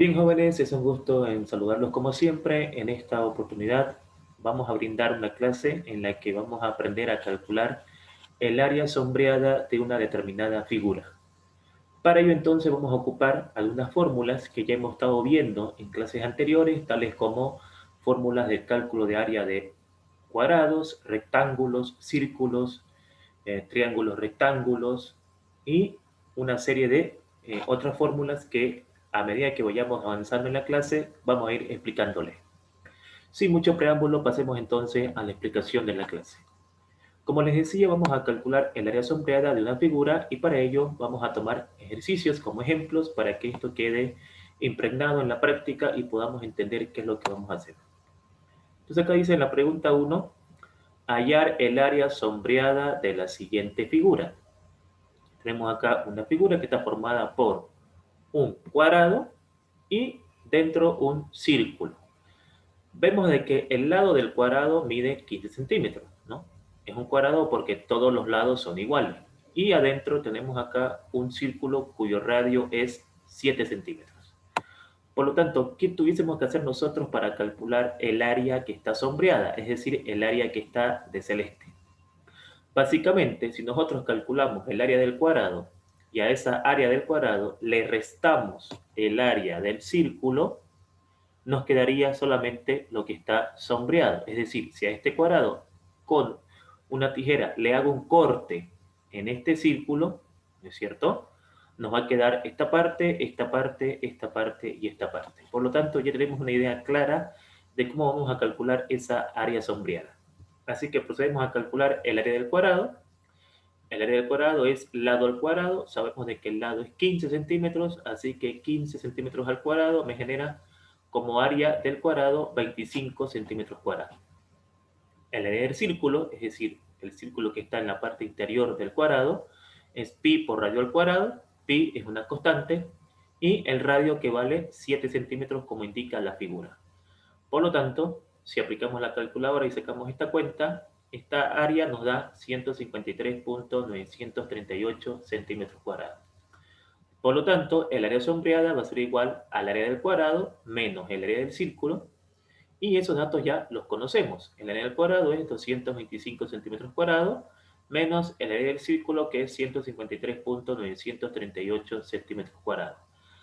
Bien, jóvenes, es un gusto en saludarlos como siempre. En esta oportunidad vamos a brindar una clase en la que vamos a aprender a calcular el área sombreada de una determinada figura. Para ello entonces vamos a ocupar algunas fórmulas que ya hemos estado viendo en clases anteriores, tales como fórmulas de cálculo de área de cuadrados, rectángulos, círculos, triángulos, rectángulos y una serie de otras fórmulas que a medida que vayamos avanzando en la clase vamos a ir explicándoles. Sin mucho preámbulo, pasemos entonces a la explicación de la clase. Como les decía, vamos a calcular el área sombreada de una figura y para ello vamos a tomar ejercicios como ejemplos para que esto quede impregnado en la práctica y podamos entender qué es lo que vamos a hacer. Entonces acá dice en la pregunta 1, hallar el área sombreada de la siguiente figura. Tenemos acá una figura que está formada por un cuadrado y dentro un círculo. Vemos de que el lado del cuadrado mide 15 centímetros, ¿no? Es un cuadrado porque todos los lados son iguales. Y adentro tenemos acá un círculo cuyo radio es 7 centímetros. Por lo tanto, ¿qué tuviésemos que hacer nosotros para calcular el área que está sombreada? Es decir, el área que está de celeste. Básicamente, si nosotros calculamos el área del cuadrado y a esa área del cuadrado le restamos el área del círculo, nos quedaría solamente lo que está sombreado. Es decir, si a este cuadrado con una tijera le hago un corte en este círculo, ¿no es cierto? Nos va a quedar esta parte, esta parte, esta parte y esta parte. Por lo tanto, ya tenemos una idea clara de cómo vamos a calcular esa área sombreada. Así que procedemos a calcular el área del cuadrado. El área del cuadrado es lado al cuadrado. Sabemos de que el lado es 15 centímetros, así que 15 centímetros al cuadrado me genera como área del cuadrado 25 centímetros cuadrados. El área del círculo, es decir, el círculo que está en la parte interior del cuadrado, es pi por radio al cuadrado. Pi es una constante y el radio que vale 7 centímetros como indica la figura. Por lo tanto, si aplicamos la calculadora y sacamos esta cuenta, esta área nos da 153.938 centímetros cuadrados. Por lo tanto, el área sombreada va a ser igual al área del cuadrado menos el área del círculo, y esos datos ya los conocemos. El área del cuadrado es 225 centímetros cuadrados menos el área del círculo que es 153.938 centímetros cuadrados.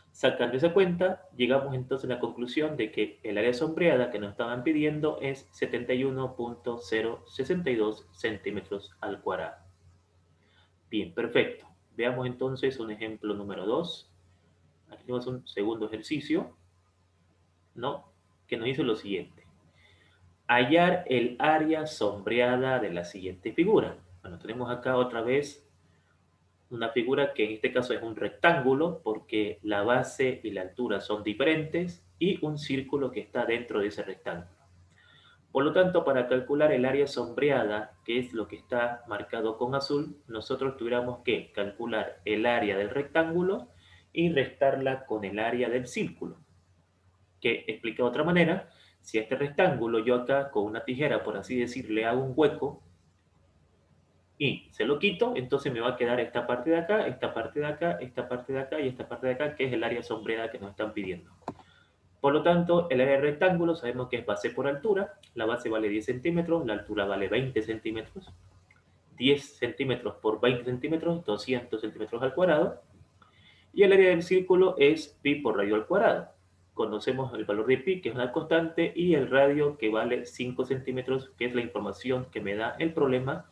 Sacando esa cuenta, llegamos entonces a la conclusión de que el área sombreada que nos estaban pidiendo es 71.062 centímetros al cuadrado. Bien, perfecto. Veamos entonces un ejemplo número 2. Aquí tenemos un segundo ejercicio, ¿no? Que nos dice lo siguiente. Hallar el área sombreada de la siguiente figura. Bueno, tenemos acá otra vez una figura que en este caso es un rectángulo porque la base y la altura son diferentes y un círculo que está dentro de ese rectángulo. Por lo tanto, para calcular el área sombreada, que es lo que está marcado con azul, nosotros tuviéramos que calcular el área del rectángulo y restarla con el área del círculo. Que explica de otra manera, si a este rectángulo yo acá con una tijera, por así decir, le hago un hueco y se lo quito, entonces me va a quedar esta parte de acá, esta parte de acá, esta parte de acá y esta parte de acá, que es el área sombreada que nos están pidiendo. Por lo tanto, el área del rectángulo sabemos que es base por altura, la base vale 10 centímetros, la altura vale 20 centímetros, 10 centímetros por 20 centímetros, 200 centímetros al cuadrado, y el área del círculo es pi por radio al cuadrado. Conocemos el valor de pi, que es una constante, y el radio, que vale 5 centímetros, que es la información que me da el problema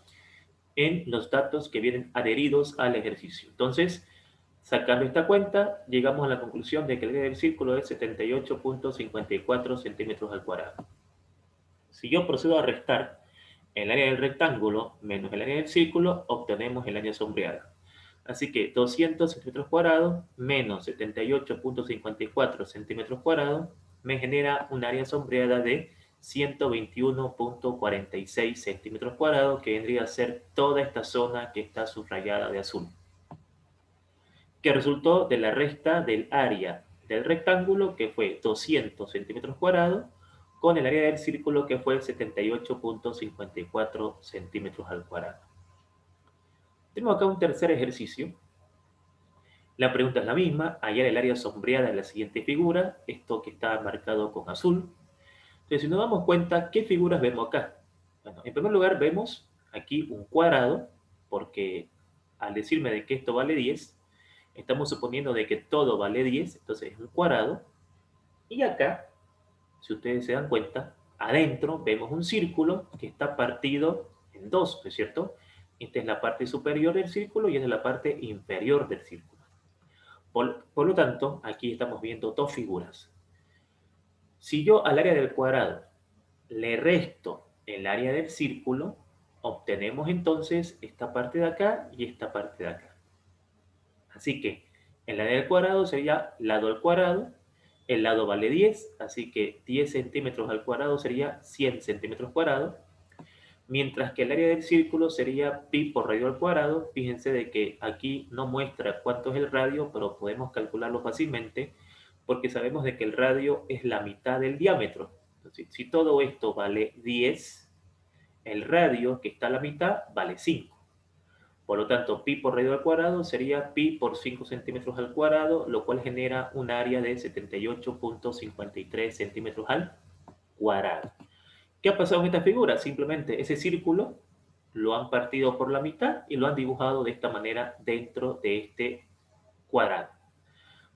en los datos que vienen adheridos al ejercicio. Entonces, sacando esta cuenta, llegamos a la conclusión de que el área del círculo es 78.54 centímetros al cuadrado. Si yo procedo a restar el área del rectángulo menos el área del círculo, obtenemos el área sombreada. Así que 200 centímetros cuadrados menos 78.54 centímetros cuadrados me genera un área sombreada de 121.46 centímetros cuadrados, que vendría a ser toda esta zona que está subrayada de azul, que resultó de la resta del área del rectángulo, que fue 200 centímetros cuadrados, con el área del círculo, que fue 78.54 centímetros al cuadrado. Tenemos acá un tercer ejercicio, La pregunta es la misma, hallar el área sombreada en la siguiente figura, esto que está marcado con azul. Entonces, si nos damos cuenta, ¿qué figuras vemos acá? Bueno, en primer lugar vemos aquí un cuadrado, porque al decirme de que esto vale 10, estamos suponiendo de que todo vale 10, entonces es un cuadrado. Y acá, si ustedes se dan cuenta, adentro vemos un círculo que está partido en dos, ¿no es cierto? Esta es la parte superior del círculo y esta es la parte inferior del círculo. Por lo tanto, aquí estamos viendo dos figuras. Si yo al área del cuadrado le resto el área del círculo, obtenemos entonces esta parte de acá y esta parte de acá. Así que el área del cuadrado sería lado al cuadrado, el lado vale 10, así que 10 centímetros al cuadrado sería 100 centímetros cuadrados, mientras que el área del círculo sería pi por radio al cuadrado. Fíjense de que aquí no muestra cuánto es el radio, pero podemos calcularlo fácilmente porque sabemos de que el radio es la mitad del diámetro. Entonces, si todo esto vale 10, el radio que está a la mitad vale 5. Por lo tanto, pi por radio al cuadrado sería pi por 5 centímetros al cuadrado, lo cual genera un área de 78,53 centímetros al cuadrado. ¿Qué ha pasado en esta figura? Simplemente ese círculo lo han partido por la mitad y lo han dibujado de esta manera dentro de este cuadrado.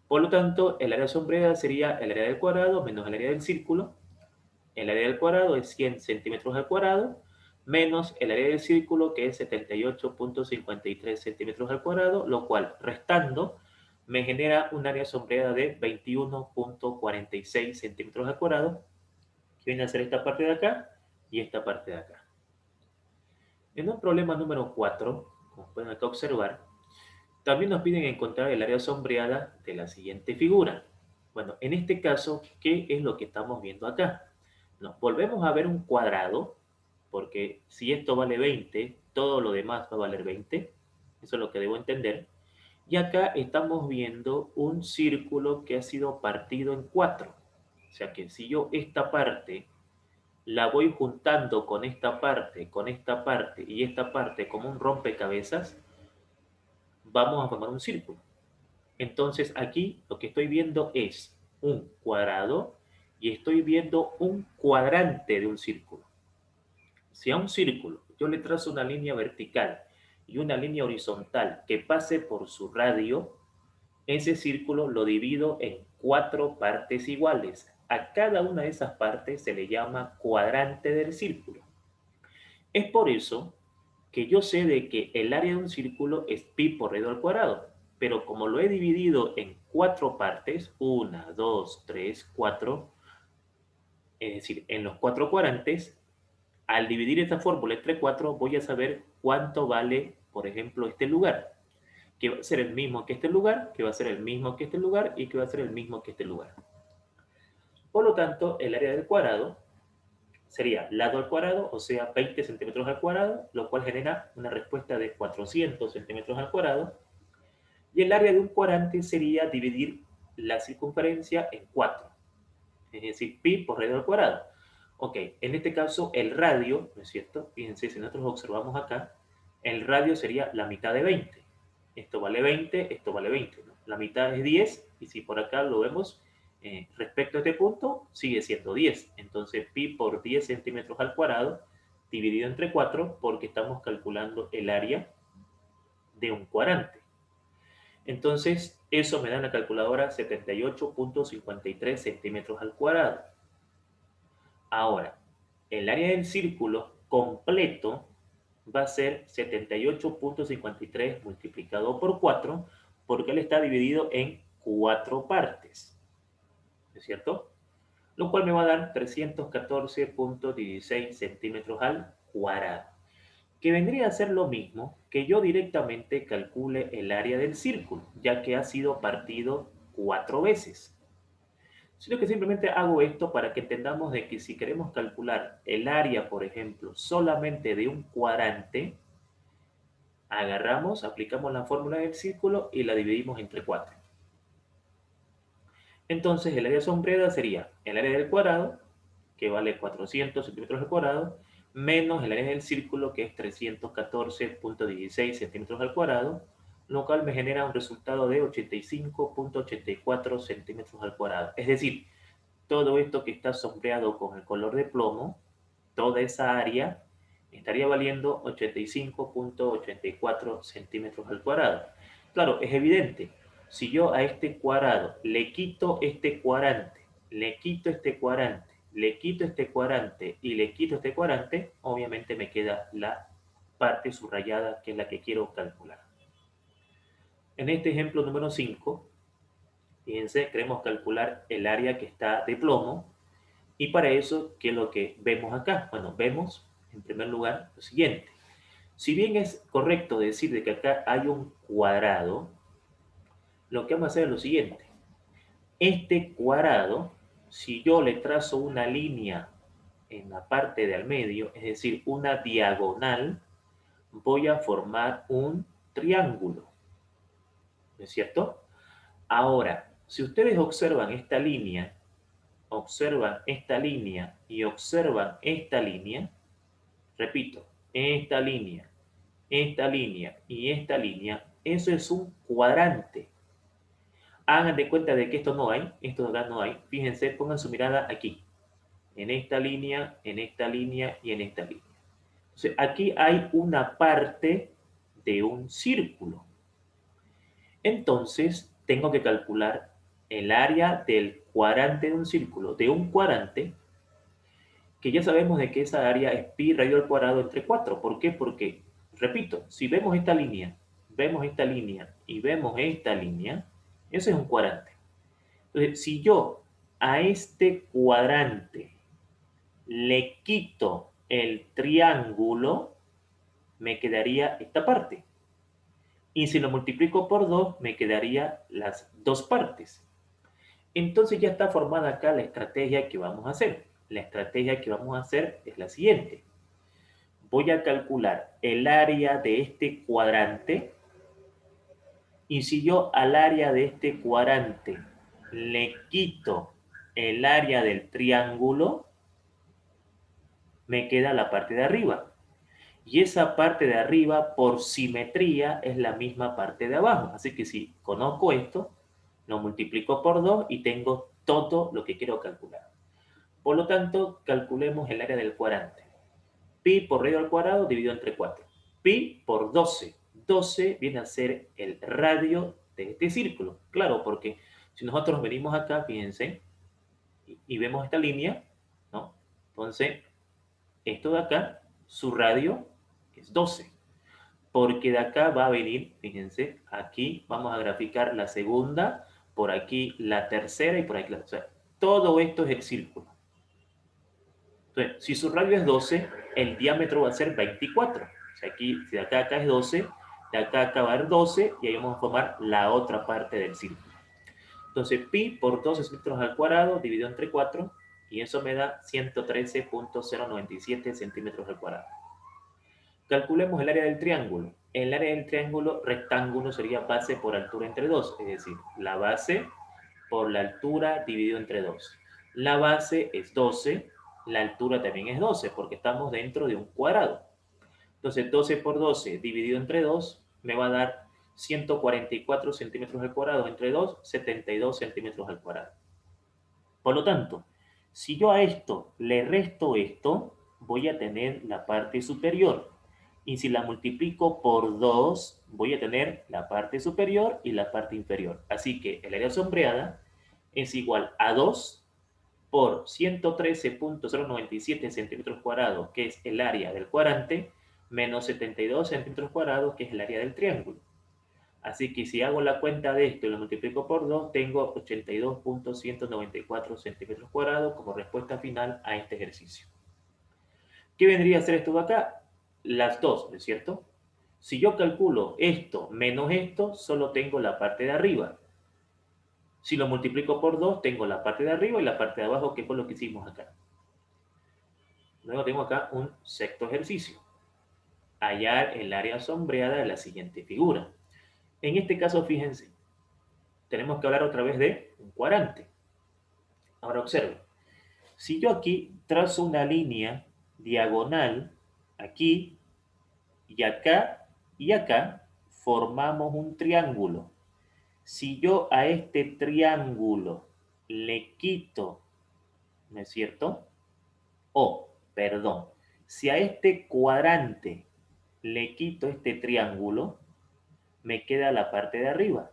Por lo tanto, el área sombreada sería el área del cuadrado menos el área del círculo. El área del cuadrado es 100 centímetros al cuadrado menos el área del círculo, que es 78,53 centímetros al cuadrado, lo cual, restando, me genera un área sombreada de 21,46 centímetros al cuadrado, que viene a ser esta parte de acá y esta parte de acá. En un problema número 4, como pueden acá observar, también nos piden encontrar el área sombreada de la siguiente figura. Bueno, en este caso, ¿qué es lo que estamos viendo acá? Nos volvemos a ver un cuadrado, porque si esto vale 20, todo lo demás va a valer 20. Eso es lo que debo entender. Y acá estamos viendo un círculo que ha sido partido en 4. O sea que si yo esta parte la voy juntando con esta parte y esta parte como un rompecabezas, vamos a formar un círculo. Entonces aquí lo que estoy viendo es un cuadrado y estoy viendo un cuadrante de un círculo. Si a un círculo yo le trazo una línea vertical y una línea horizontal que pase por su radio, ese círculo lo divido en 4 partes iguales. A cada una de esas partes se le llama cuadrante del círculo. Es por eso que yo sé de que el área de un círculo es pi por radio al cuadrado, pero como lo he dividido en 4 partes, 1, 2, 3, 4, es decir, en los 4 cuadrantes, al dividir esta fórmula entre 4 voy a saber cuánto vale, por ejemplo, este lugar, que va a ser el mismo que este lugar, que va a ser el mismo que este lugar y que va a ser el mismo que este lugar. Por lo tanto, el área del cuadrado sería lado al cuadrado, o sea, 20 centímetros al cuadrado, lo cual genera una respuesta de 400 centímetros al cuadrado. Y el área de un cuadrante sería dividir la circunferencia en 4, es decir, pi por radio al cuadrado. Ok, en este caso el radio, ¿no es cierto? Fíjense, si nosotros observamos acá, el radio sería la mitad de 20. Esto vale 20, esto vale 20, ¿no? La mitad es 10 y si por acá lo vemos, respecto a este punto, sigue siendo 10. Entonces, pi por 10 centímetros al cuadrado dividido entre 4 porque estamos calculando el área de un cuadrante. Entonces, eso me da en la calculadora 78,53 centímetros al cuadrado. Ahora, el área del círculo completo va a ser 78,53 multiplicado por 4, porque él está dividido en 4 partes, ¿es cierto? Lo cual me va a dar 314,16 centímetros al cuadrado, que vendría a ser lo mismo que yo directamente calcule el área del círculo, ya que ha sido partido 4 veces. Sino que simplemente hago esto para que entendamos de que si queremos calcular el área, por ejemplo, solamente de un cuadrante, agarramos, aplicamos la fórmula del círculo y la dividimos entre 4. Entonces el área sombreada sería el área del cuadrado, que vale 400 centímetros al cuadrado, menos el área del círculo, que es 314,16 centímetros al cuadrado, lo cual me genera un resultado de 85,84 centímetros al cuadrado. Es decir, todo esto que está sombreado con el color de plomo, toda esa área, estaría valiendo 85,84 centímetros al cuadrado. Claro, es evidente, si yo a este cuadrado le quito este cuadrante, le quito este cuadrante, le quito este cuadrante y le quito este cuadrante, obviamente me queda la parte subrayada, que es la que quiero calcular. En este ejemplo número 5, fíjense, queremos calcular el área que está de plomo. Y para eso, ¿qué es lo que vemos acá? Bueno, vemos en primer lugar lo siguiente. Si bien es correcto decir de que acá hay un cuadrado, lo que vamos a hacer es lo siguiente. Este cuadrado, si yo le trazo una línea en la parte de al medio, es decir, una diagonal, voy a formar un triángulo. ¿No es cierto? Ahora, si ustedes observan esta línea y observan esta línea, repito, esta línea y esta línea, eso es un cuadrante. Hagan de cuenta de que esto de acá no hay. Fíjense, pongan su mirada aquí, en esta línea, en esta línea y en esta línea. Entonces, aquí hay una parte de un círculo. Entonces, tengo que calcular el área del cuadrante de un círculo, de un cuadrante, que ya sabemos de que esa área es pi radio al cuadrado entre 4. ¿Por qué? Porque, repito, si vemos esta línea y vemos esta línea, eso es un cuadrante. Entonces, si yo a este cuadrante le quito el triángulo, me quedaría esta parte. Y si lo multiplico por 2, me quedaría las dos partes. Entonces ya está formada acá la estrategia que vamos a hacer. La estrategia que vamos a hacer es la siguiente. Voy a calcular el área de este cuadrante y si yo al área de este cuadrante le quito el área del triángulo, me queda la parte de arriba. Y esa parte de arriba, por simetría, es la misma parte de abajo. Así que si conozco esto, lo multiplico por 2 y tengo todo lo que quiero calcular. Por lo tanto, calculemos el área del cuadrante. Pi por radio al cuadrado dividido entre 4. Pi por 12. 12 viene a ser el radio de este círculo. Claro, porque si nosotros venimos acá, fíjense, y vemos esta línea, ¿no? Entonces, esto de acá, su radio es 12. Porque de acá va a venir, fíjense, aquí vamos a graficar la segunda, por aquí la tercera y por aquí la tercera. Todo esto es el círculo. Entonces, si su radio es 12, el diámetro va a ser 24. O sea, aquí, si de acá a acá es 12, de acá a acá va a haber 12 y ahí vamos a formar la otra parte del círculo. Entonces, pi por 12 centímetros al cuadrado dividido entre 4 y eso me da 113,097 centímetros al cuadrado. Calculemos el área del triángulo. El área del triángulo rectángulo sería base por altura entre 2, es decir, la base por la altura dividido entre 2. La base es 12, la altura también es 12 porque estamos dentro de un cuadrado. Entonces 12 por 12 dividido entre 2 me va a dar 144 centímetros al cuadrado entre 2, 72 centímetros al cuadrado. Por lo tanto, si yo a esto le resto esto, voy a tener la parte superior. Y si la multiplico por 2, voy a tener la parte superior y la parte inferior. Así que el área sombreada es igual a 2 por 113,097 centímetros cuadrados, que es el área del cuadrante, menos 72 centímetros cuadrados, que es el área del triángulo. Así que si hago la cuenta de esto y lo multiplico por 2, tengo 82,194 centímetros cuadrados como respuesta final a este ejercicio. ¿Qué vendría a ser esto de acá? Las dos, ¿no es cierto? Si yo calculo esto menos esto, solo tengo la parte de arriba. Si lo multiplico por 2, tengo la parte de arriba y la parte de abajo, que fue lo que hicimos acá. Luego tengo acá un sexto ejercicio. Hallar el área sombreada de la siguiente figura. En este caso, fíjense, tenemos que hablar otra vez de un cuadrante. Ahora observen, si yo aquí trazo una línea diagonal, aquí y acá, formamos un triángulo. Si yo a este triángulo le quito, ¿no es cierto? Perdón, si a este cuadrante le quito este triángulo, me queda la parte de arriba.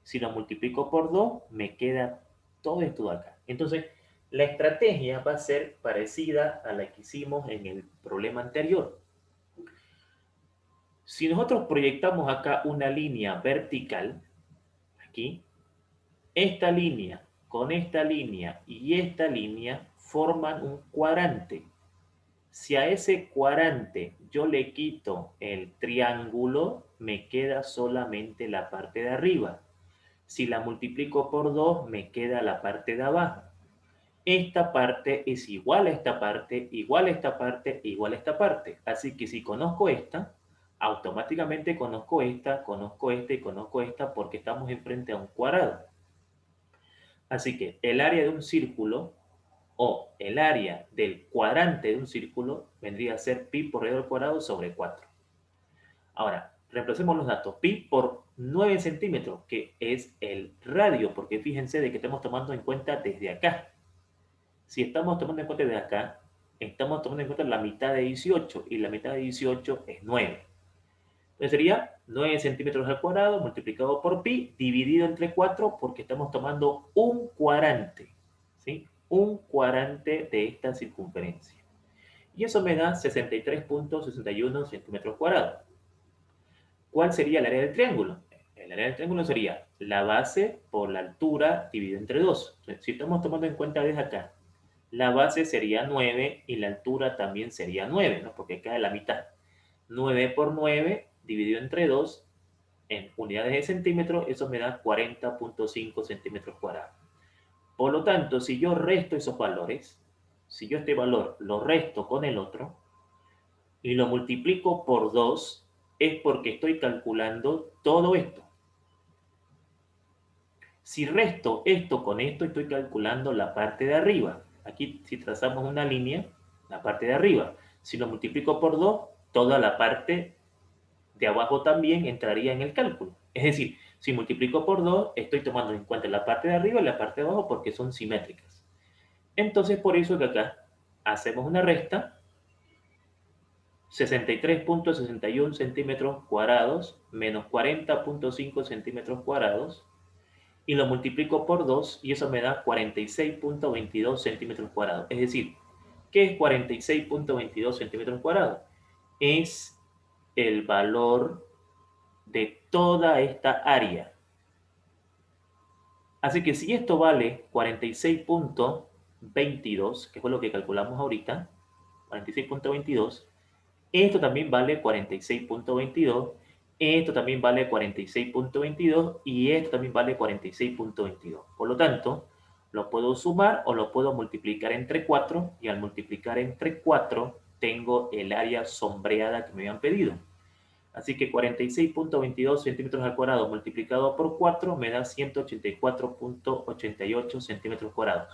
Si lo multiplico por 2, me queda todo esto de acá. Entonces, la estrategia va a ser parecida a la que hicimos en el problema anterior. Si nosotros proyectamos acá una línea vertical, aquí, esta línea con esta línea y esta línea forman un cuadrante. Si a ese cuadrante yo le quito el triángulo, me queda solamente la parte de arriba. Si la multiplico por 2, me queda la parte de abajo. Esta parte es igual a esta parte, igual a esta parte, igual a esta parte. Así que si conozco esta, automáticamente conozco esta y conozco esta porque estamos enfrente a un cuadrado. Así que el área de un círculo o el área del cuadrante de un círculo vendría a ser pi por radio al cuadrado sobre 4. Ahora, reemplacemos los datos. Pi por 9 centímetros, que es el radio, porque fíjense de que estamos tomando en cuenta desde acá. Si estamos tomando en cuenta desde acá, estamos tomando en cuenta la mitad de 18, y la mitad de 18 es 9. Entonces sería 9 centímetros al cuadrado multiplicado por pi dividido entre 4 porque estamos tomando un cuadrante, ¿sí? Un cuadrante de esta circunferencia. Y eso me da 63.61 centímetros cuadrados. ¿Cuál sería el área del triángulo? El área del triángulo sería la base por la altura dividido entre 2. Si estamos tomando en cuenta desde acá, la base sería 9 y la altura también sería 9, ¿no? Porque cae la mitad. 9 por 9 dividido entre 2 en unidades de centímetros, eso me da 40.5 centímetros cuadrados. Por lo tanto, si yo resto esos valores, si yo este valor lo resto con el otro y lo multiplico por 2, es porque estoy calculando todo esto. Si resto esto con esto, estoy calculando la parte de arriba. Aquí, si trazamos una línea, la parte de arriba. Si lo multiplico por 2, toda la parte de abajo también entraría en el cálculo. Es decir, si multiplico por 2, estoy tomando en cuenta la parte de arriba y la parte de abajo porque son simétricas. Entonces, por eso que acá hacemos una resta, 63.61 centímetros cuadrados menos 40.5 centímetros cuadrados, y lo multiplico por 2 y eso me da 46.22 centímetros cuadrados. Es decir, ¿qué es 46.22 centímetros cuadrados? Es el valor de toda esta área. Así que si esto vale 46.22, que fue lo que calculamos ahorita, 46.22, esto también vale 46.22, esto también vale 46.22 y esto también vale 46.22. Por lo tanto, lo puedo sumar o lo puedo multiplicar entre 4 y al multiplicar entre 4 tengo el área sombreada que me habían pedido. Así que 46.22 centímetros al cuadrado multiplicado por 4 me da 184.88 centímetros cuadrados.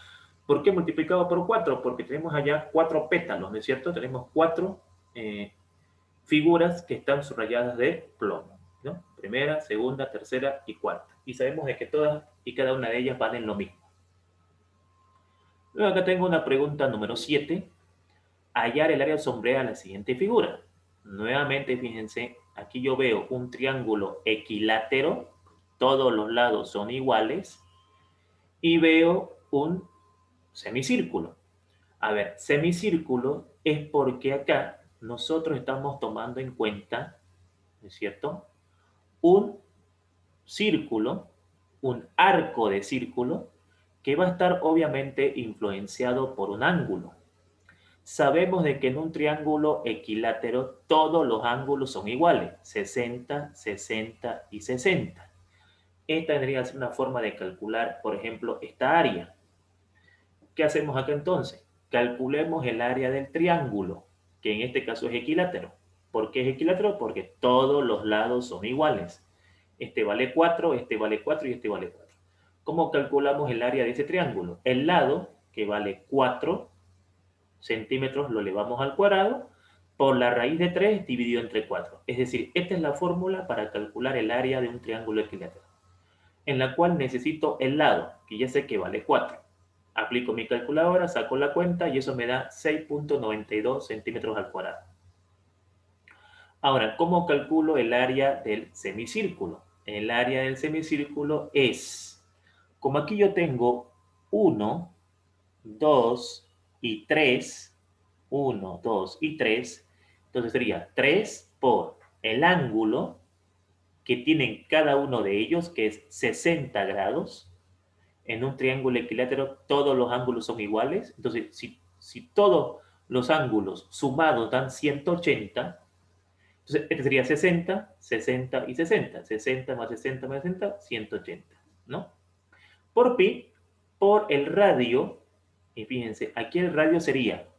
¿Por qué multiplicado por 4? Porque tenemos allá 4 pétalos, ¿no es cierto? Tenemos 4 figuras que están subrayadas de plomo, ¿no? Primera, segunda, tercera y cuarta. Y sabemos de que todas y cada una de ellas valen lo mismo. Luego acá tengo una pregunta número 7. Hallar el área sombreada a la siguiente figura. Nuevamente, fíjense, aquí yo veo un triángulo equilátero, todos los lados son iguales, y veo un semicírculo. A ver, semicírculo es porque acá nosotros estamos tomando en cuenta, ¿no es cierto?, un círculo, un arco de círculo, que va a estar obviamente influenciado por un ángulo. Sabemos de que en un triángulo equilátero todos los ángulos son iguales, 60, 60 y 60. Esta tendría que ser una forma de calcular, por ejemplo, esta área. ¿Qué hacemos acá entonces? Calculemos el área del triángulo, que en este caso es equilátero. ¿Por qué es equilátero? Porque todos los lados son iguales. Este vale 4, este vale 4 y este vale 4. ¿Cómo calculamos el área de ese triángulo? El lado, que vale 4 centímetros, lo elevamos al cuadrado, por la raíz de 3 dividido entre 4. Es decir, esta es la fórmula para calcular el área de un triángulo equilátero, en la cual necesito el lado, que ya sé que vale 4. Aplico mi calculadora, saco la cuenta y eso me da 6.92 centímetros al cuadrado. Ahora, ¿cómo calculo el área del semicírculo? El área del semicírculo es, como aquí yo tengo 1, 2 y 3, 1, 2 y 3, entonces sería 3 por el ángulo que tienen cada uno de ellos, que es 60 grados. En un triángulo equilátero todos los ángulos son iguales, entonces si todos los ángulos sumados dan 180, entonces este sería 60, 60 y 60, 60 más 60 más 60, 180, ¿no? Por pi, por el radio, y fíjense, aquí el radio sería,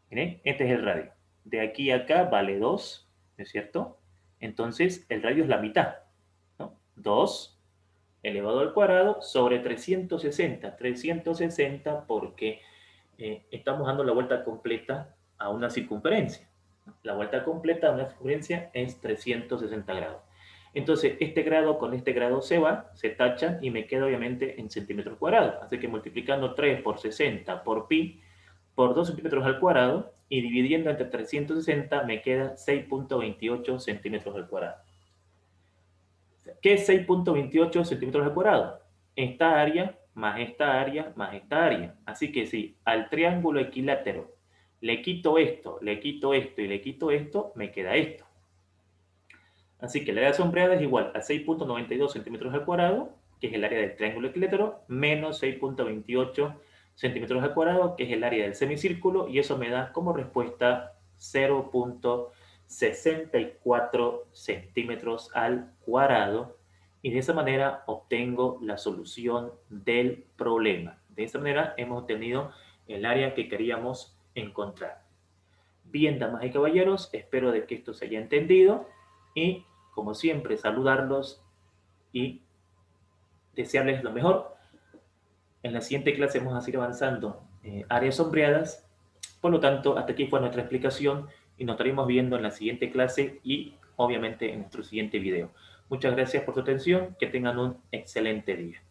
¿miren? Este es el radio. De aquí a acá vale 2, ¿no es cierto? Entonces el radio es la mitad, ¿no? 2 elevado al cuadrado sobre 360. 360 porque estamos dando la vuelta completa a una circunferencia. La vuelta completa a una circunferencia es 360 grados. Entonces, este grado con este grado se va, se tachan y me queda obviamente en centímetros cuadrados. Así que multiplicando 3 por 60 por pi por 2 centímetros al cuadrado y dividiendo entre 360 me queda 6.28 centímetros al cuadrado. ¿Qué es 6.28 centímetros al cuadrado? Esta área más esta área más esta área. Así que si al triángulo equilátero le quito esto, le quito esto y le quito esto, me queda esto. Así que el área sombreada es igual a 6.92 centímetros al cuadrado, que es el área del triángulo equilátero, menos 6.28 centímetros al cuadrado, que es el área del semicírculo, y eso me da como respuesta 0.64 centímetros al cuadrado, y de esa manera obtengo la solución del problema. De esta manera hemos obtenido el área que queríamos encontrar. Bien, damas y caballeros, espero de que esto se haya entendido y, como siempre, saludarlos y desearles lo mejor. En la siguiente clase vamos a seguir avanzando áreas sombreadas. Por lo tanto, hasta aquí fue nuestra explicación y nos estaremos viendo en la siguiente clase y, obviamente, en nuestro siguiente video. Muchas gracias por su atención. Que tengan un excelente día.